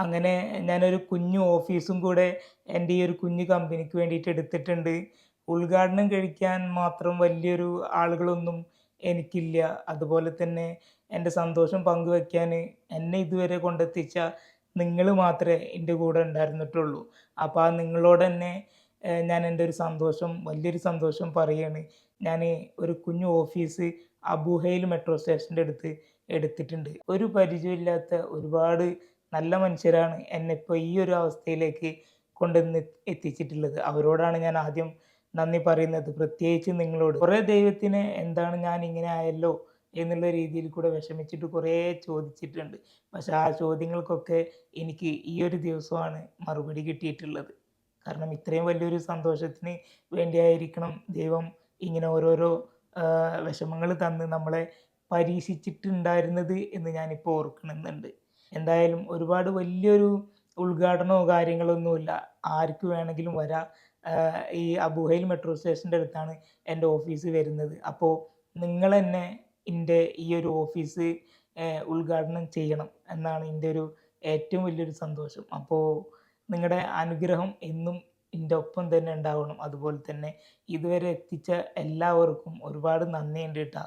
അങ്ങനെ ഞാനൊരു കുഞ്ഞു ഓഫീസും കൂടെ എൻ്റെ ഈ ഒരു കുഞ്ഞു കമ്പനിക്ക് വേണ്ടിയിട്ട് എടുത്തിട്ടുണ്ട്. ഉദ്ഘാടനം കഴിക്കാൻ മാത്രം വലിയൊരു ആളുകളൊന്നും എനിക്കില്ല. അതുപോലെ തന്നെ എൻ്റെ സന്തോഷം പങ്കുവെക്കാന് എന്നെ ഇതുവരെ കൊണ്ടെത്തിച്ച നിങ്ങള് മാത്രമേ എൻ്റെ കൂടെ ഉണ്ടായിരുന്നിട്ടുള്ളൂ. അപ്പോൾ ആ നിങ്ങളോടന്നെ ഞാൻ എൻ്റെ ഒരു സന്തോഷം വലിയൊരു സന്തോഷം പറയാണ്. ഞാന് ഒരു കുഞ്ഞു ഓഫീസ് അബു ഹെയിൽ മെട്രോ സ്റ്റേഷൻ്റെ അടുത്ത് എടുത്തിട്ടുണ്ട്. ഒരു പരിചയമില്ലാത്ത ഒരുപാട് നല്ല മനുഷ്യരാണ് എന്നെ ഇപ്പോൾ ഈ ഒരു അവസ്ഥയിലേക്ക് കൊണ്ടുവന്ന് എത്തിച്ചിട്ടുള്ളത്. അവരോടാണ് ഞാൻ ആദ്യം നന്ദി പറയുന്നത്. പ്രത്യേകിച്ച് നിങ്ങളോട്. കുറേ ദൈവത്തിന് എന്താണ് ഞാൻ ഇങ്ങനെ ആയല്ലോ എന്നുള്ള രീതിയിൽ കൂടെ വിഷമിച്ചിട്ട് കുറേ ചോദിച്ചിട്ടുണ്ട്. പക്ഷേ ആ ചോദ്യങ്ങൾക്കൊക്കെ എനിക്ക് ഈ ഒരു ദിവസമാണ് മറുപടി കിട്ടിയിട്ടുള്ളത്. കാരണം ഇത്രയും വലിയൊരു സന്തോഷത്തിന് വേണ്ടിയായിരിക്കണം ദൈവം ഇങ്ങനെ ഓരോരോ വിഷമങ്ങൾ തന്ന് നമ്മളെ പരീക്ഷിച്ചിട്ടുണ്ടായിരുന്നത് എന്ന് ഞാനിപ്പോൾ ഓർക്കുന്നുണ്ട്. എന്തായാലും ഒരുപാട് വലിയൊരു ഉദ്ഘാടനമോ കാര്യങ്ങളൊന്നുമില്ല. ആർക്ക് വേണമെങ്കിലും വരാം. ഈ അബു ഹെയിൽ മെട്രോ സ്റ്റേഷൻ്റെ അടുത്താണ് എൻ്റെ ഓഫീസ് വരുന്നത്. അപ്പോൾ നിങ്ങളെന്നെ എൻ്റെ ഈ ഒരു ഓഫീസ് ഉദ്ഘാടനം ചെയ്യണം എന്നാണ് എൻ്റെ ഒരു ഏറ്റവും വലിയൊരു സന്തോഷം. അപ്പോൾ നിങ്ങളുടെ അനുഗ്രഹം എന്നും എൻ്റെ ഒപ്പം തന്നെ ഉണ്ടാവണം. അതുപോലെ തന്നെ ഇതുവരെ എത്തിച്ച എല്ലാവർക്കും ഒരുപാട് നന്ദിയുണ്ട് ട്ടാ.